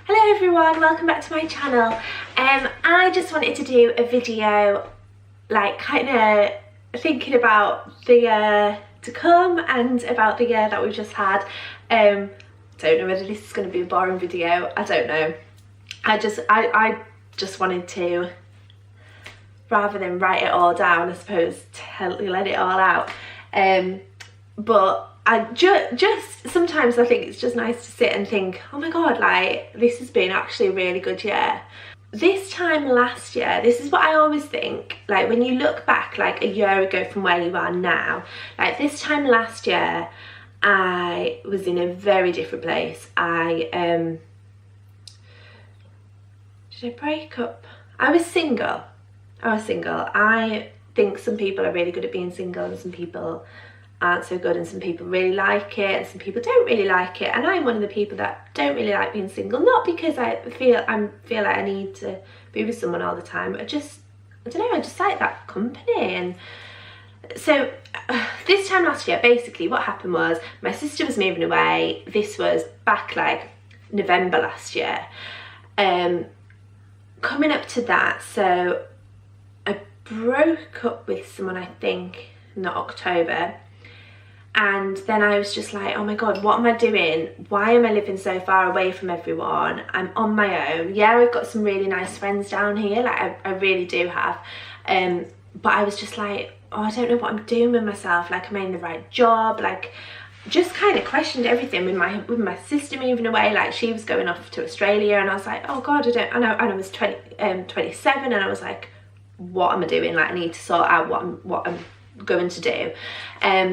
Hello everyone, welcome back to my channel. I just wanted to do a video like kind of thinking about the year to come and about the year that we've just had. Don't know whether this is going to be a boring video, I don't know. I just wanted to, rather than write it all down, I suppose, let it all out. But I just sometimes I think it's just nice to sit and think, oh my god, like this has been actually a really good year. This time last year, this is what I always think, like when you look back like a year ago from where you are now, like this time last year I was in a very different place. Did I break up? I was single. I think some people are really good at being single and some people aren't so good, and some people really like it and some people don't really like it, and I'm one of the people that don't really like being single, not because I feel like I need to be with someone all the time. I don't know, I just like that company. And so this time last year, basically what happened was my sister was moving away. This was back like November last year. Coming up to that, so I broke up with someone, I think in the October. And then I was just like, oh my god, what am I doing? Why am I living so far away from everyone? I'm on my own. Yeah, I've got some really nice friends down here, like I really do have. But I was just like, oh, I don't know what I'm doing with myself. Like, am I in the right job? Like, just kind of questioned everything with my sister moving away. Like, she was going off to Australia, and I was like, oh god, and I was 27, and I was like, what am I doing? Like, I need to sort out what I'm going to do.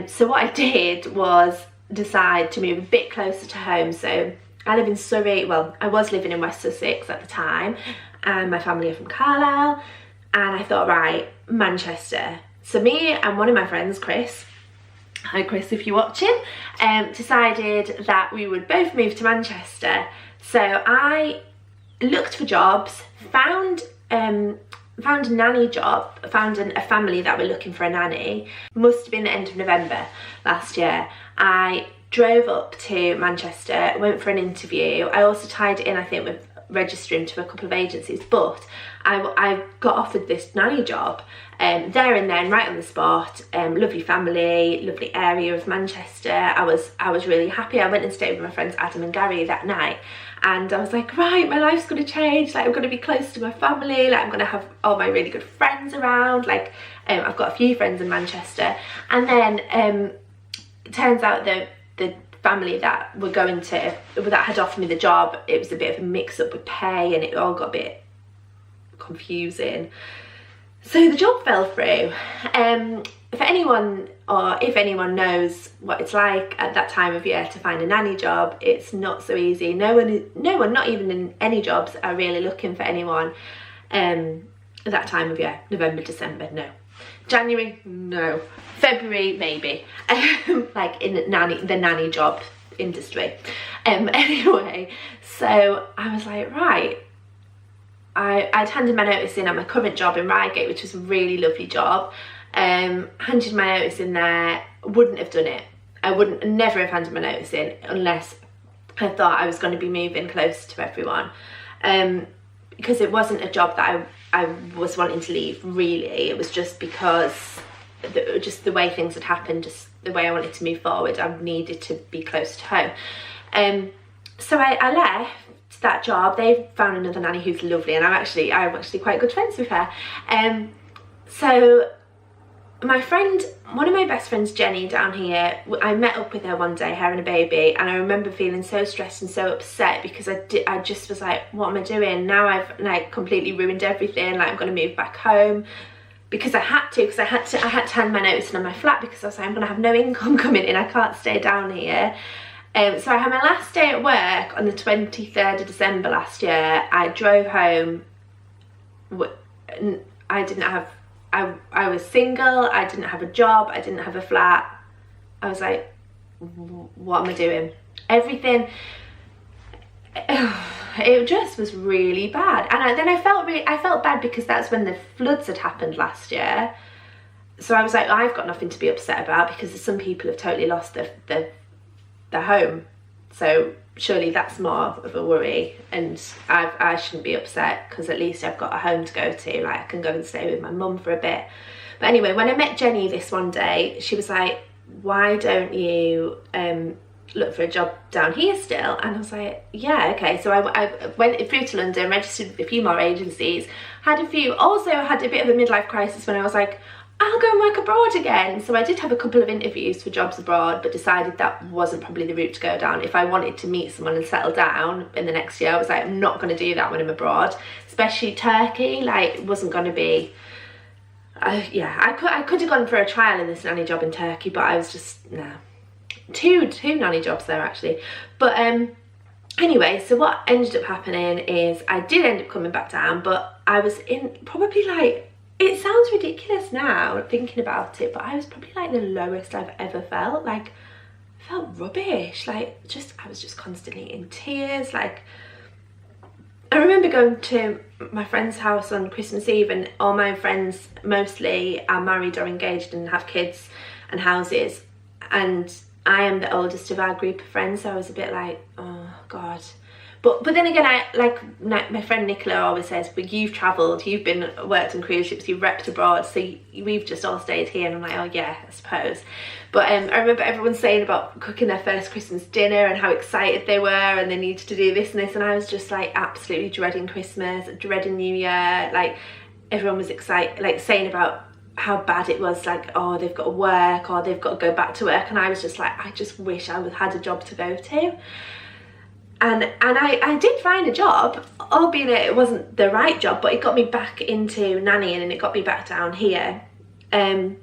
So what I did was decide to move a bit closer to home. So I live in Surrey. Well, I was living in West Sussex at the time, and my family are from Carlisle, and I thought, right, Manchester. So me and one of my friends, Chris, hi Chris if you're watching, decided that we would both move to Manchester. So I looked for jobs, found a nanny job, found a family that were looking for a nanny. Must have been the end of November last year. I drove up to Manchester, went for an interview. I also tied it in, I think, with registering to a couple of agencies, but I got offered this nanny job there and then, right on the spot. Lovely family, lovely area of Manchester. I was really happy. I went and stayed with my friends Adam and Gary that night, and I was like, right, my life's going to change. Like, I'm going to be close to my family. Like, I'm going to have all my really good friends around. Like, I've got a few friends in Manchester. And then it turns out that the family that were going to, that had offered me the job, it was a bit of a mix up with pay, and it all got a bit confusing. So the job fell through. For anyone, or if anyone knows what it's like at that time of year to find a nanny job, it's not so easy. No one, not even in any jobs, are really looking for anyone at that time of year. November, December, no. January, no. February, maybe. Like in the nanny job industry. Anyway, so I was like, right. I'd handed my notice in at my current job in Reigate, which was a really lovely job. Handed my notice in there, wouldn't have done it. I wouldn't, never have handed my notice in unless I thought I was going to be moving close to everyone. Because it wasn't a job that I was wanting to leave, really. It was just because just the way things had happened, just the way I wanted to move forward, I needed to be close to home. So I left that job. They found another nanny who's lovely, and I'm actually quite good friends with her. So my friend, one of my best friends, Jenny, down here, I met up with her one day, her and a baby, and I remember feeling so stressed and so upset because I just was like, what am I doing now? I've like completely ruined everything. Like, I'm going to move back home because I had to hand my notice in on my flat, because I was like, I'm going to have no income coming in, I can't stay down here. So I had my last day at work on the 23rd of December last year. I drove home. I was single, I didn't have a job, I didn't have a flat. I was like, what am I doing? Everything, it just was really bad. And then I felt bad because that's when the floods had happened last year. So I was like, I've got nothing to be upset about, because some people have totally lost their home So surely that's more of a worry, and I shouldn't be upset because at least I've got a home to go to. Like I can go and stay with my mum for a bit. But anyway, when I met Jenny this one day, she was like, why don't you look for a job down here still? And I was like, yeah, okay. So I went through to London, registered with a few more agencies, also had a bit of a midlife crisis when I was like, I'll go and work abroad again. So I did have a couple of interviews for jobs abroad, but decided that wasn't probably the route to go down. If I wanted to meet someone and settle down in the next year, I was like, I'm not going to do that when I'm abroad, especially Turkey. Like, it wasn't going to be, yeah, I could have gone for a trial in this nanny job in Turkey, but I was just, no. Two nanny jobs there actually. But anyway, so what ended up happening is I did end up coming back down, but I was in probably like, it sounds ridiculous now thinking about it, but I was probably like the lowest I've ever felt. Like, I felt rubbish. Like, I was just constantly in tears. Like, I remember going to my friend's house on Christmas Eve, and all my friends mostly are married or engaged and have kids and houses, and I am the oldest of our group of friends, so I was a bit like, oh God. But then again, my friend Nicola always says, but you've travelled, you've worked on cruise ships, you've repped abroad, so we've just all stayed here. And I'm like, oh yeah, I suppose. But I remember everyone saying about cooking their first Christmas dinner and how excited they were and they needed to do this and this, and I was just like absolutely dreading Christmas, dreading New Year. Like, everyone was excited, like saying about how bad it was, like, oh, they've got to work or they've got to go back to work, and I was just like, I just wish I had a job to go to. And I did find a job, albeit it wasn't the right job, but it got me back into nannying and it got me back down here. And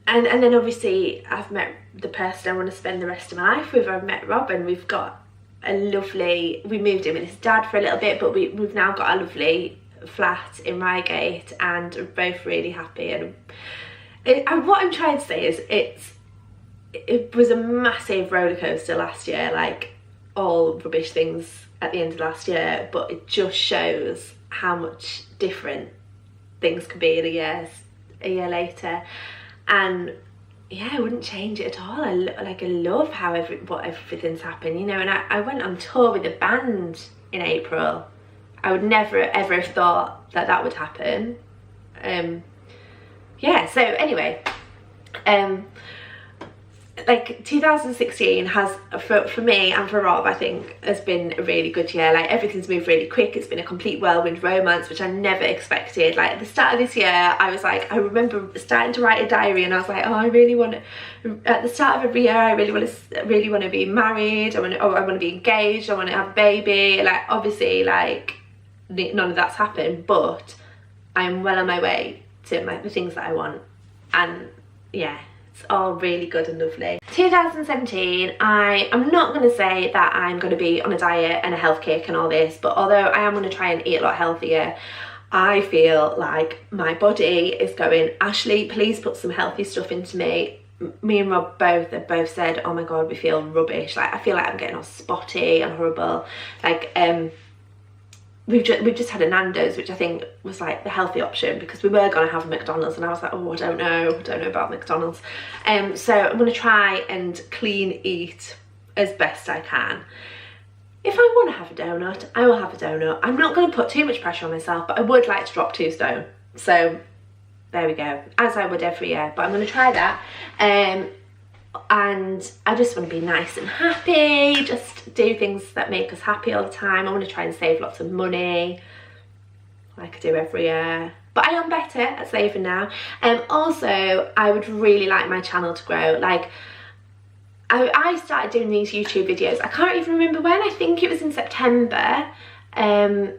then obviously I've met the person I want to spend the rest of my life with. I've met Rob, and we've got we moved in with his dad for a little bit, but we've now got a lovely flat in Reigate, and we're both really happy. And what I'm trying to say is it was a massive roller coaster last year, like all rubbish things at the end of last year, but it just shows how much different things could be in a year later. And yeah, I wouldn't change it at all. I love how everything's happened, you know. And I went on tour with a band in April. I would never ever have thought that would happen. Yeah, so anyway, like 2016 has, for me and for Rob, I think has been a really good year. Like, everything's moved really quick. It's been a complete whirlwind romance, which I never expected. Like, at the start of this year, I was like, I remember starting to write a diary, and I was like, oh, I really want to, at the start of every year, I really want to be married. I want to be engaged. I want to have a baby. Like, obviously, like, none of that's happened, but I'm well on my way to the things that I want. And yeah, it's all really good and lovely. 2017, I'm not going to say that I'm going to be on a diet and a health kick and all this, but although I am going to try and eat a lot healthier, I feel like my body is going, Ashley, please put some healthy stuff into me. Me and Rob have both said, oh my God, we feel rubbish. Like, I feel like I'm getting all spotty and horrible. Like, we've just had a Nando's, which I think was like the healthy option, because we were going to have a McDonald's, and I was like, oh, I don't know about McDonald's. So I'm going to try and clean eat as best I can. If I want to have a donut, I will have a donut. I'm not going to put too much pressure on myself, but I would like to drop 2 stone. So there we go, as I would every year, but I'm going to try that. And I just want to be nice and happy, just do things that make us happy all the time. I want to try and save lots of money, like I do every year, but I am better at saving now. Also, I would really like my channel to grow. Like, I started doing these YouTube videos, I can't even remember when, I think it was in September, and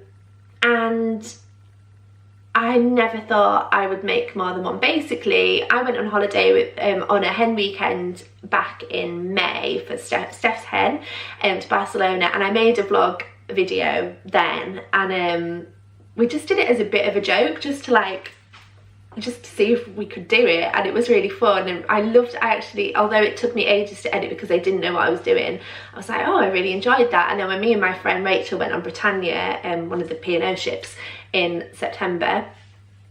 I never thought I would make more than one. Basically, I went on holiday on a hen weekend back in May for Steph's hen to Barcelona, and I made a vlog video then, and we just did it as a bit of a joke, just to see if we could do it, and it was really fun. And I actually, although it took me ages to edit because I didn't know what I was doing, I was like, oh, I really enjoyed that. And then when me and my friend Rachel went on Britannia, one of the P&O ships, in September,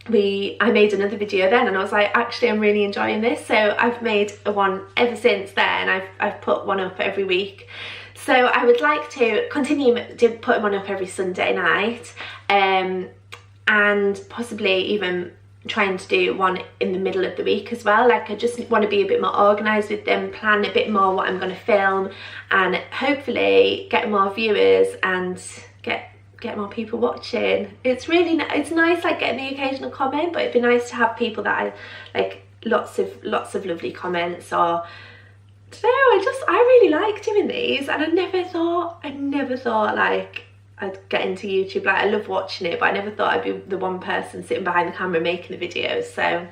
I made another video then, and I was like, actually, I'm really enjoying this. So I've made one ever since then. I've put one up every week. So I would like to continue to put them on up every Sunday night, and possibly even trying to do one in the middle of the week as well. Like, I just want to be a bit more organised with them, plan a bit more what I'm going to film, and hopefully get more viewers and get more people watching. It's really it's nice, like, getting the occasional comment, but it'd be nice to have people that I like, lots of lovely comments. Or today I really like doing these, and I never thought like I'd get into YouTube. Like, I love watching it, but I never thought I'd be the one person sitting behind the camera making the videos. So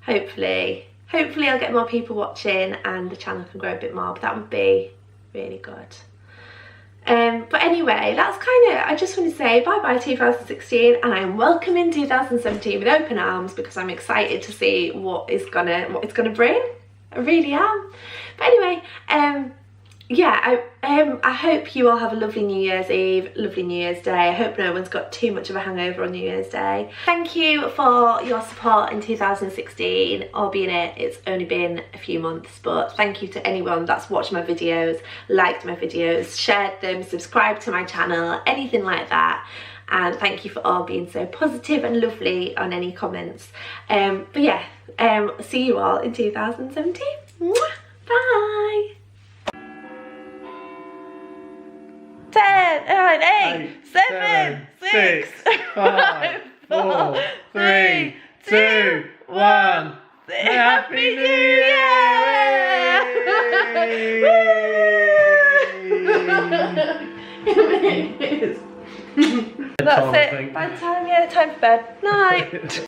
hopefully I'll get more people watching and the channel can grow a bit more, but that would be really good. But anyway, that's kind of, I just want to say bye bye 2016, and I'm welcoming 2017 with open arms, because I'm excited to see what it's gonna bring. I really am. But anyway, yeah, I hope you all have a lovely New Year's Eve, lovely New Year's Day. I hope no one's got too much of a hangover on New Year's Day. Thank you for your support in 2016, albeit it's only been a few months, but thank you to anyone that's watched my videos, liked my videos, shared them, subscribed to my channel, anything like that. And thank you for all being so positive and lovely on any comments. But yeah, see you all in 2017. Bye. 10, 9, 8, 7, 6, 5, 4, 3, 2, 1. Happy New Year! That's it. Bye time, yeah, time for bed. Night.